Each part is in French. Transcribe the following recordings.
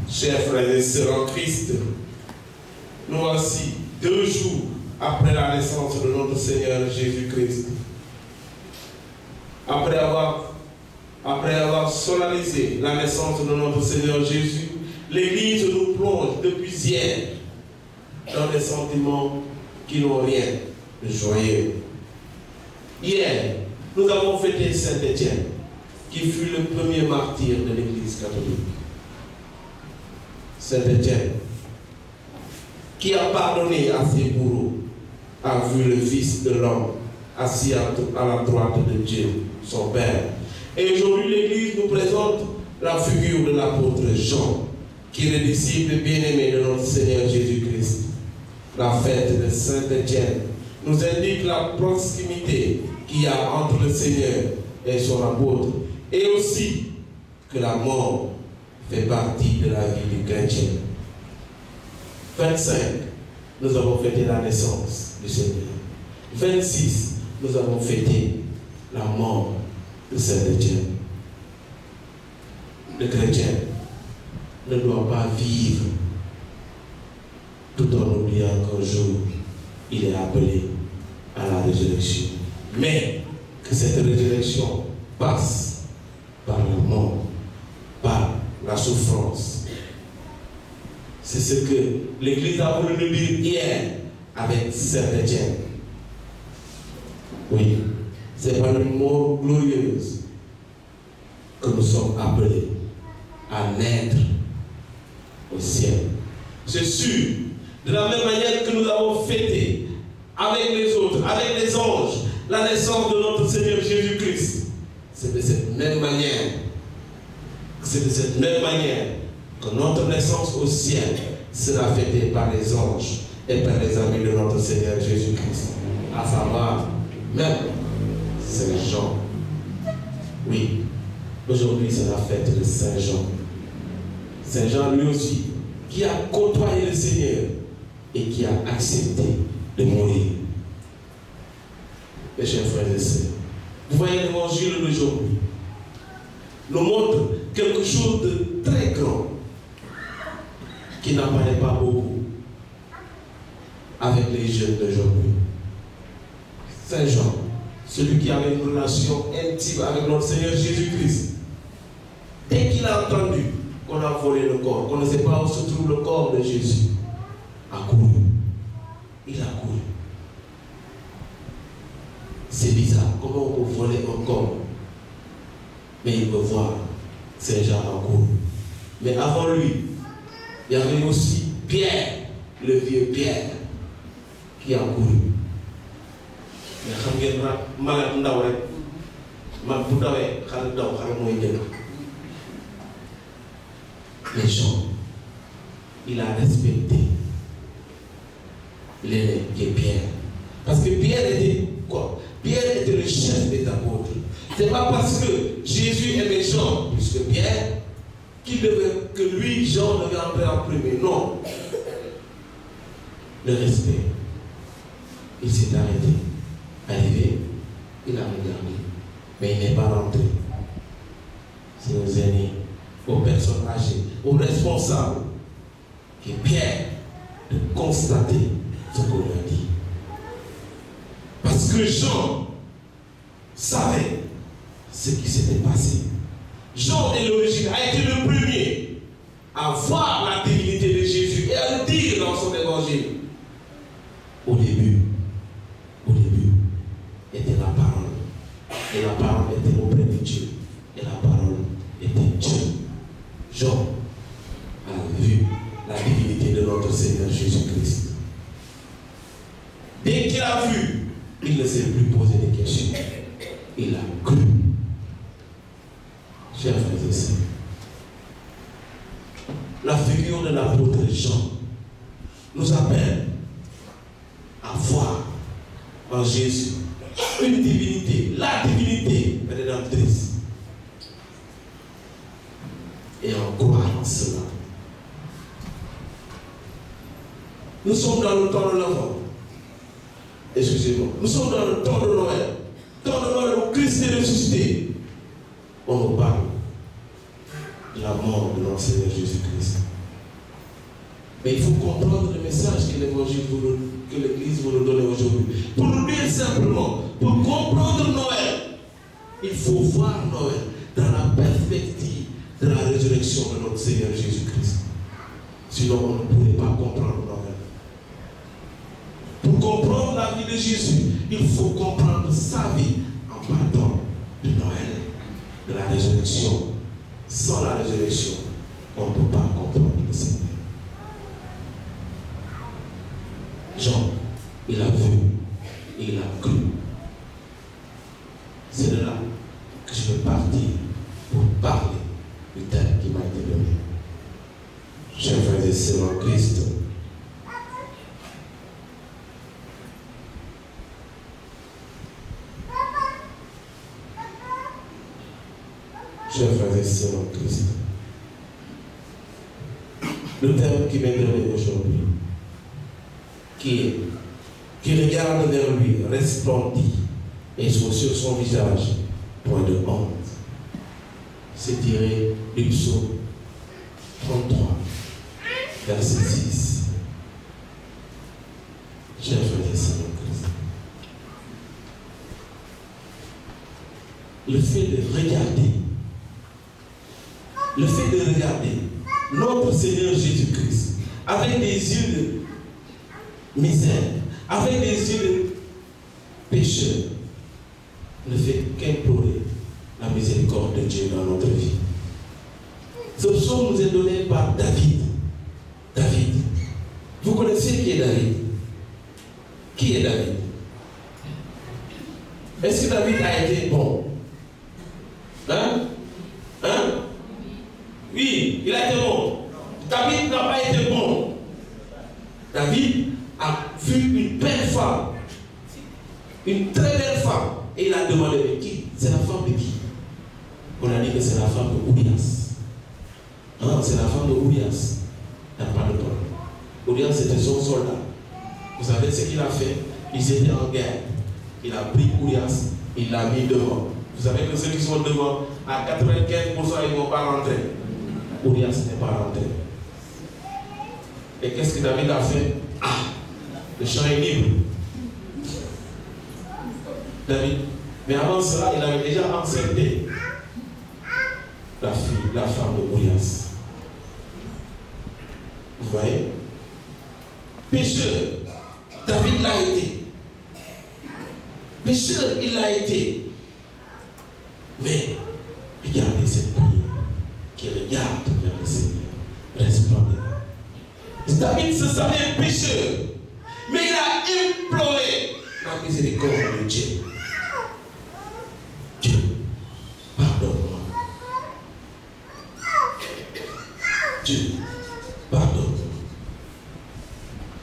Chers frères et sœurs en Christ, nous voici 2 jours après la naissance de notre Seigneur Jésus-Christ. Après avoir solennalisé la naissance de notre Seigneur Jésus, l'Église nous plonge depuis hier dans des sentiments qui n'ont rien de joyeux. Hier, nous avons fêté Saint Étienne, qui fut le premier martyr de l'Église catholique. Saint Étienne, qui a pardonné à ses bourreaux, a vu le Fils de l'homme assis à la droite de Dieu, son Père. Et aujourd'hui, l'Église nous présente la figure de l'apôtre Jean, qui est le disciple bien-aimé de notre Seigneur Jésus-Christ. La fête de Saint Étienne nous indique la proximité qu'il y a entre le Seigneur et son apôtre, et aussi que la mort fait partie de la vie du chrétien. 25, nous avons fêté la naissance du Seigneur. 26, nous avons fêté la mort de Saint Étienne. Le chrétien ne doit pas vivre tout en oubliant qu'un jour il est appelé à la résurrection. Mais que cette résurrection passe par la mort, par la souffrance. C'est ce que l'Église a voulu nous dire hier avec Saint Étienne. Oui, c'est par une mort glorieuse que nous sommes appelés à naître au ciel. C'est sûr, de la même manière que nous avons fêté avec les autres, avec les anges, la naissance de notre Seigneur Jésus-Christ. C'est de cette même manière que notre naissance au ciel sera fêtée par les anges et par les amis de notre Seigneur Jésus-Christ, à savoir même Saint Jean. Oui, aujourd'hui c'est la fête de Saint Jean. Saint Jean lui aussi, qui a côtoyé le Seigneur et qui a accepté de mourir. Mes chers frères et sœurs, vous voyez l'évangile d'aujourd'hui nous montre quelque chose de très grand qui n'apparaît pas beaucoup avec les jeunes d'aujourd'hui. Saint Jean, celui qui avait une relation intime avec notre Seigneur Jésus-Christ, dès qu'il a entendu qu'on a volé le corps, qu'on ne sait pas où se trouve le corps de Jésus, a couru. Il a couru. C'est bizarre, comment on peut voler un corps? Mais il peut voir Saint Jean a couru. Mais avant lui, il y avait aussi Pierre, le vieux Pierre, qui a couru. Mais xam ngeen mag ndaw rek mag bu dawee xale daw xale mooy njëkk. Mais Jean, il a respecté l'aîné qui est Pierre. Parce que Pierre était quoi? Pierre était le chef des apôtres. Ce n'est pas parce que Jésus aimait Jean plus que Pierre que lui, Jean, devait entrer en premier. Non. Le respect. Il s'est arrêté. Arrivé, il a regardé. Mais il n'est pas rentré. C'est aux aînés, aux personnes âgées, aux responsables, qui est Pierre de constater ce qu'on lui a dit. Parce que Jean savait ce qui s'était passé. Jean est l'origine, a été le premier à voir la divinité de Jésus et à le dire dans son évangile. Au début était la parole. Et la parole était auprès de Dieu. Et la parole était Dieu. Jean a vu la divinité de notre Seigneur Jésus-Christ. Dès qu'il a vu, il ne s'est plus posé des questions. Il a cru. Chers frères et sœurs, la figure de l'apôtre Jean nous appelle à voir en Jésus une divinité, la divinité rédemptrice. Et en croire en cela. Nous sommes dans le temps de l'Avent. Excusez-moi. Nous sommes dans le temps de Noël. Temps de Noël où Christ est ressuscité. On nous parle la mort de notre Seigneur Jésus-Christ. Mais il faut comprendre le message que l'Église vous nous donne aujourd'hui. Pour nous dire simplement, pour comprendre Noël, il faut voir Noël dans la perspective de la résurrection de notre Seigneur Jésus-Christ. Sinon, on ne pourrait pas comprendre Noël. Pour comprendre la vie de Jésus, il faut comprendre sa vie en partant de Noël, de la résurrection. Sans la résurrection, on ne peut pas comprendre le Seigneur. Jean, il a vu et il a cru. C'est de là que je vais partir pour parler du thème qui m'a été donné. Chers frères et sœurs en Christ, chers frères et sœurs en Christ, le thème qui m'est donné aujourd'hui, qui regarde vers lui, resplendit, et sur son visage, point de honte. C'est tiré du psaume 33, verset 6. Chers frères et sœurs en Christ, le fait de regarder notre Seigneur Jésus-Christ avec des yeux de misère, avec des yeux de pécheur, ne fait qu'implorer la miséricorde de Dieu dans notre vie. Ce psaume nous est donné par David. David. Vous connaissez qui est David? Qui est David? Est-ce que David a été bon? Hein? Oui, il a été bon. David n'a pas été bon. David a vu une belle femme, une très belle femme, et il a demandé de qui? C'est la femme de qui? On a dit que c'est la femme de Urias. Hein? C'est la femme de Urias. Il n'y a pas de problème. Urias était son soldat. Vous savez ce qu'il a fait? Ils étaient en guerre. Il a pris Urias, il l'a mis devant. Vous savez que ceux qui sont devant, à 95%, ils ne vont pas rentrer. Urias n'est pas rentré. Et qu'est-ce que David a fait? Ah, le champ est libre. David. Mais avant cela, il avait déjà enceinté la femme de Urias. Vous voyez? Pécheur, David l'a été. Pécheur, il l'a été. Mais regardez cette prière qui regarde vers le Seigneur, resplendant. David se savait pécheur, mais il a imploré la miséricorde de Dieu. Dieu, pardonne-moi. Dieu, pardonne-moi.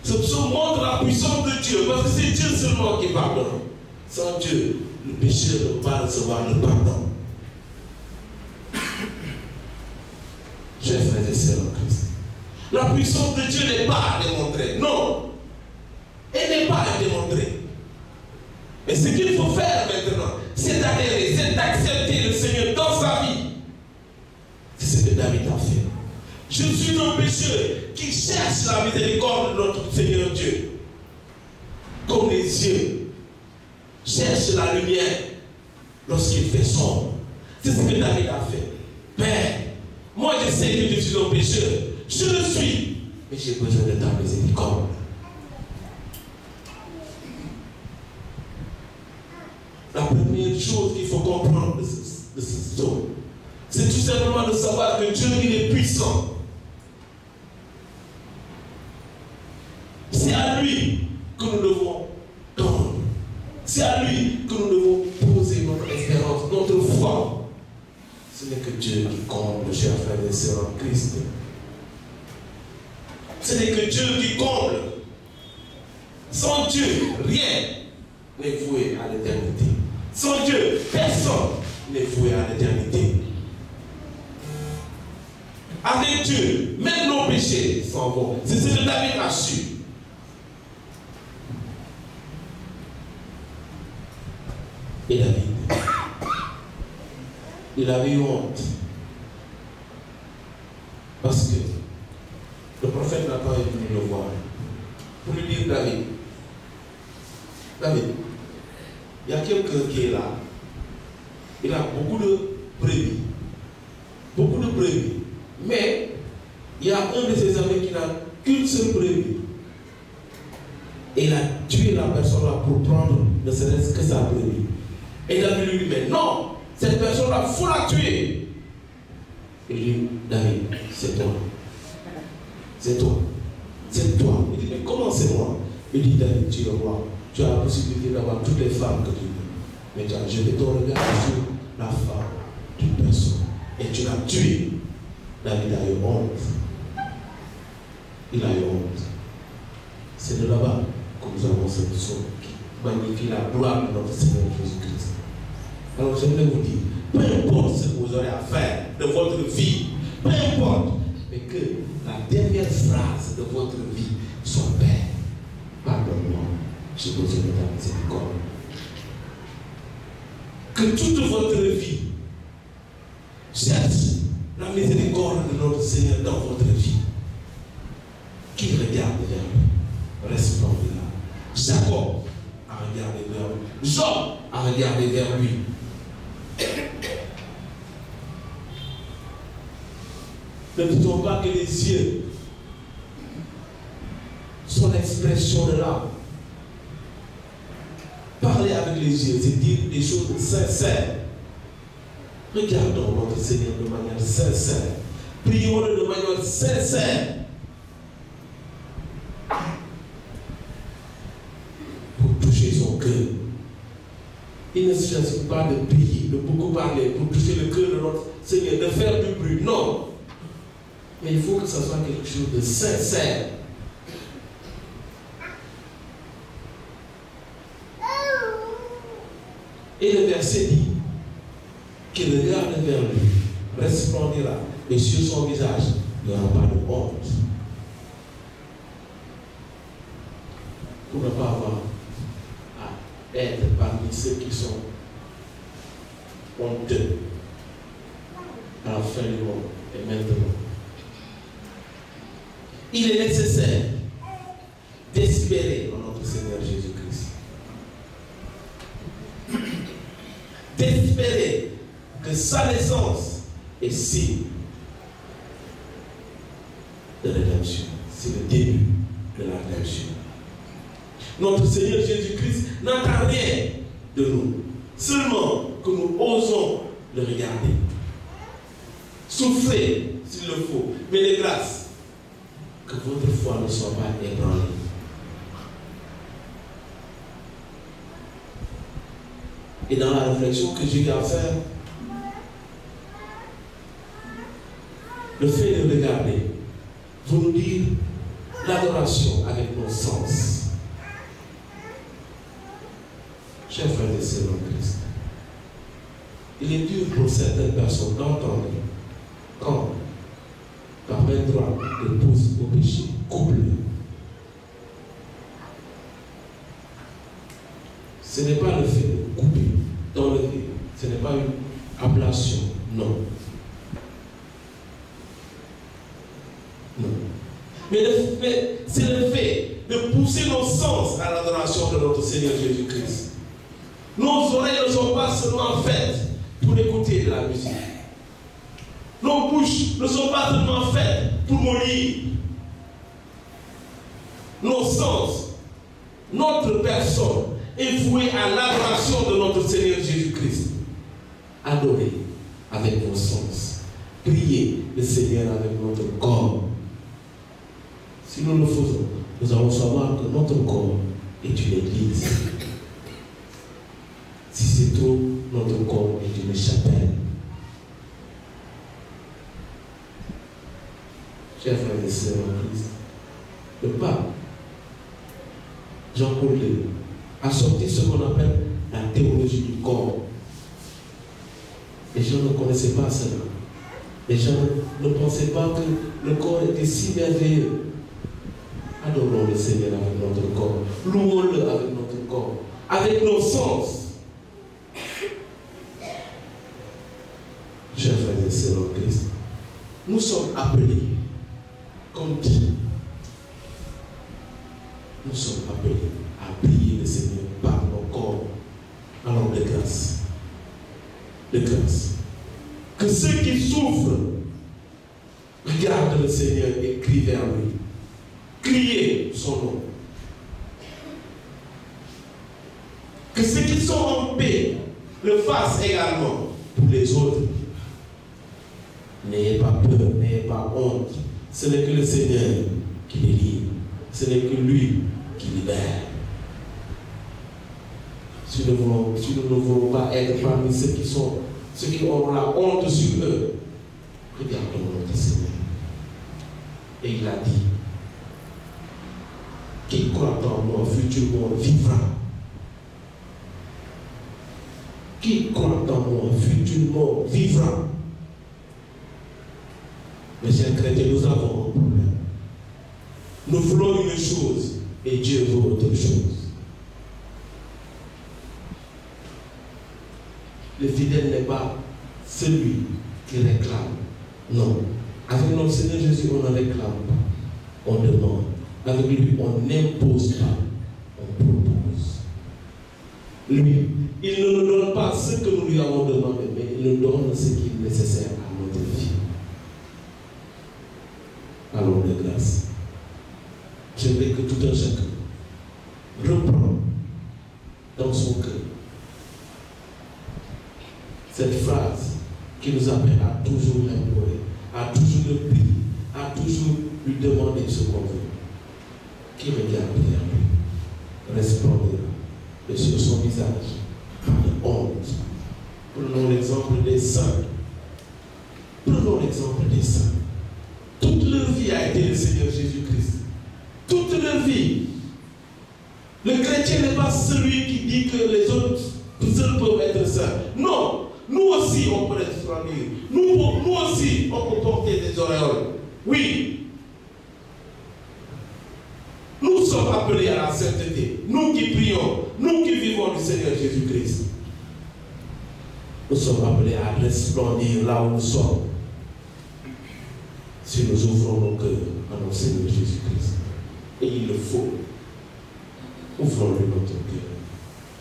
Ce psaume montre la puissance de Dieu, parce que c'est Dieu seulement qui pardonne. Sans Dieu, le pécheur ne peut pas recevoir le pardon. Chers frères et sœurs en Christ, la puissance de Dieu n'est pas à démontrer. Non, elle n'est pas à démontrer. Mais ce qu'il faut faire maintenant, c'est d'adhérer, c'est d'accepter le Seigneur dans sa vie. C'est ce que David a fait. Je suis un pécheur qui cherche la miséricorde de notre Seigneur Dieu. Comme les yeux cherchent la lumière lorsqu'il fait sombre. C'est ce que David a fait. Père, moi je sais que je suis un pécheur. Je le suis. Mais j'ai besoin de ta miséricorde. La première chose qu'il faut comprendre de ce psaume, c'est tout simplement de savoir que Dieu, il est puissant. C'est à lui que nous devons tendre. C'est à lui que nous devons poser notre espérance, notre foi. Ce n'est que Dieu qui comble, chers frères et sœurs en Christ. Ce n'est que Dieu qui comble. Sans Dieu, rien n'est voué à l'éternité. Sans Dieu, personne n'est voué à l'éternité. Avec Dieu, même nos péchés s'en vont. C'est ce que David a su. Et David, il avait eu honte. David, il y a quelqu'un qui est là. Il a beaucoup de brebis. Beaucoup de brebis. Mais il y a un de ses amis qui n'a qu'une seule brebis. Et il a tué la personne là pour prendre ne serait-ce que sa brebis. Et David lui dit, mais non, cette personne-là, il faut la tuer. Il dit, David, c'est toi. C'est toi. C'est toi. Il dit, mais comment c'est moi? Il dit, David, tu es le roi. Tu as la possibilité d'avoir toutes les femmes que tu veux. Mais tu as jeté ton regard sur la femme d'une personne. Et tu l'as tuée. David a eu honte. Il a eu honte. C'est de là-bas que nous avons ce psaume qui magnifie la gloire de notre Seigneur Jésus-Christ. Alors je voulais vous dire, peu importe ce que vous aurez à faire de votre vie, peu importe, mais que la dernière phrase de votre vie soit Père, pardonne-moi, j'ai besoin de ta miséricorde. Que toute votre vie cherche la miséricorde de notre Seigneur dans votre vie. Qu'il regarde vers lui, resplendira. Jacob a regardé vers lui. Job a regardé vers lui. Ne doutons pas que les yeux sont l'expression de l'âme. Parler avec les yeux, c'est dire des choses sincères. Regardons notre Seigneur de manière sincère. Prions-le de manière sincère. Pour toucher son cœur. Il ne s'agit pas de prier, de beaucoup parler pour toucher le cœur de notre Seigneur, de faire du bruit. Non. Mais il faut que ce soit quelque chose de sincère. Et le verset dit qu'il regarde vers lui, resplendira, et sur son visage, il n'y aura pas de honte. Pour ne pas avoir à être parmi ceux qui sont honteux à la fin du monde et maintenant. Il est nécessaire d'espérer en notre Seigneur Jésus-Christ. D'espérer que sa naissance est signe de rédemption. C'est le début de la rédemption. Notre Seigneur Jésus-Christ n'attend rien de nous. Seulement que nous osons le regarder. Souffrez s'il le faut, mais de grâce. Que votre foi ne soit pas ébranlée. Et dans la réflexion que j'ai eu à faire, le fait de regarder, vous nous dire l'adoration avec nos sens. Chers frères et sœurs en Christ, il est dur pour certaines personnes d'entendre quand par main droite le pouce au péché, couple. Ce n'est pas le fait de couper dans le nez, ce n'est pas une ablation, non. Non. Mais c'est le fait de pousser nos sens à l'adoration de notre Seigneur Jésus-Christ. Nos oreilles ne sont pas seulement faites pour écouter de la musique. Nos bouches ne sont pas seulement faites pour mourir. Nos sens, notre personne est vouée à l'adoration de notre Seigneur Jésus-Christ. Adorer avec nos sens. Prier le Seigneur avec notre corps. Si nous le faisons, nous allons savoir que notre corps est une église. Si c'est trop, notre corps est une chapelle. Chers frères et sœurs en Christ, le pape Jean-Paul II a sorti ce qu'on appelle la théologie du corps. Les gens ne connaissaient pas cela. Les gens ne pensaient pas que le corps était si merveilleux. Adorons le Seigneur avec notre corps. Louons-le avec notre corps. Avec nos sens. Chers frères et sœurs en Christ, nous sommes appelés comme Dieu. Nous sommes appelés à prier le Seigneur par Que ceux qui sont en paix le fassent également pour les autres. N'ayez pas peur, n'ayez pas honte. Ce n'est que le Seigneur qui délivre. Ce n'est que lui qui libère. Si nous ne voulons pas être parmi ceux qui ont la honte sur eux, regardons notre Seigneur. Et il a dit, qui croit en moi, futurement vivra. Qui croit en moi, futurement vivra. Mais chers chrétiens, nous avons un problème. Nous voulons une chose et Dieu veut autre chose. Le fidèle n'est pas celui qui réclame. Non. Avec notre Seigneur Jésus, on ne réclame pas. On demande. Avec lui, on n'impose pas. On propose. Lui, il ne nous donne pas ce que nous lui avons demandé, mais il nous donne ce qui est nécessaire à notre vie. Allons de grâce. J'aimerais que tout un chacun reprend dans son cœur cette phrase qui nous appelle à toujours l'implorer, à toujours le prier, à toujours lui demander ce qu'on veut. Qui regarde vers lui, resplendira et sur son visage par de honte. Prenons l'exemple des saints. Prenons l'exemple des saints. Toute leur vie a été le Seigneur Jésus-Christ. Toute leur vie. Le chrétien n'est pas celui qui dit que les autres seuls peuvent être saints. Non. Nous aussi, on peut être resplendir. Nous aussi, on peut porter des auréoles. Oui. Nous sommes appelés à la sainteté. Nous qui prions, nous qui vivons du Seigneur Jésus-Christ. Nous sommes appelés à resplendir là où nous sommes. Si nous ouvrons nos cœurs à notre Seigneur Jésus-Christ. Et il le faut. Ouvrons-lui notre cœur.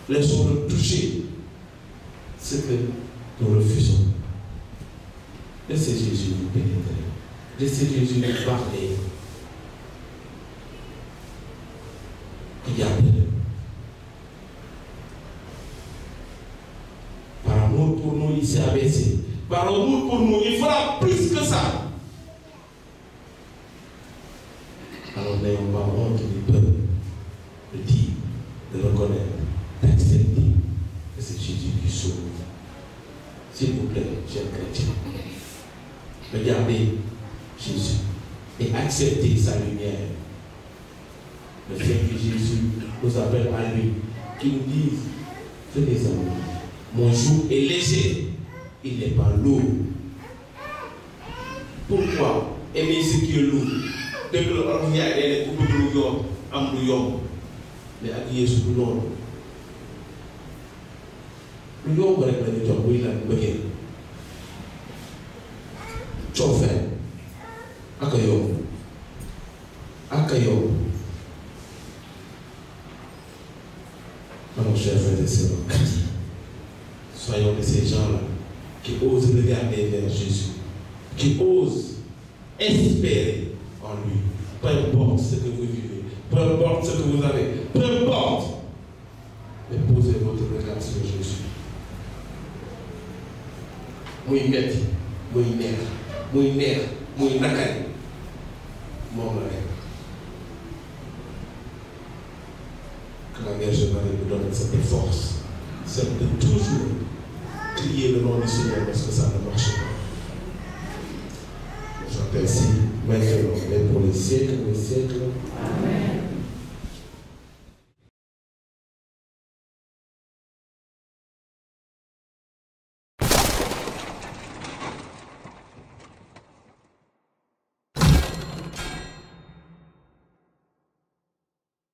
Laissons-le toucher ce que nous refusons. Laissez Jésus nous pénétrer. Laissez Jésus nous parler. Regardez-le. Par amour pour nous, il s'est abaissé. Par amour pour nous, il fera plus que ça. Alors n'ayons pas honte ni peur de dire, de reconnaître, d'accepter que c'est Jésus qui sauve. S'il vous plaît, chers chrétiens, regardez Jésus et acceptez sa lumière. Le fait que Jésus nous appelle à lui, qu'il nous dise, venez à moi, mon joug est léger, il n'est pas lourd. Pourquoi aimer ce qui est lourd? Dès que l'on vient à elle, on peut nous mais à Dieu, c'est tout non. Nous avons un peu de temps, oui, là, nous avons chauffeur, accueillons, alors, chers frères et sœurs, soyons de ces gens-là qui osent regarder vers Jésus, qui osent espérer en lui, peu importe ce que vous vivez, peu importe ce que vous avez, peu importe, mais posez votre regard sur Jésus. Muy metti, muy neex, muy nakari, moom la rek. Que la Vierge Marie nous donne cette force, celle de toujours crier le nom du Seigneur parce que ça ne marche pas. J'appelle ainsi maintenant et pour les siècles des siècles. Amen.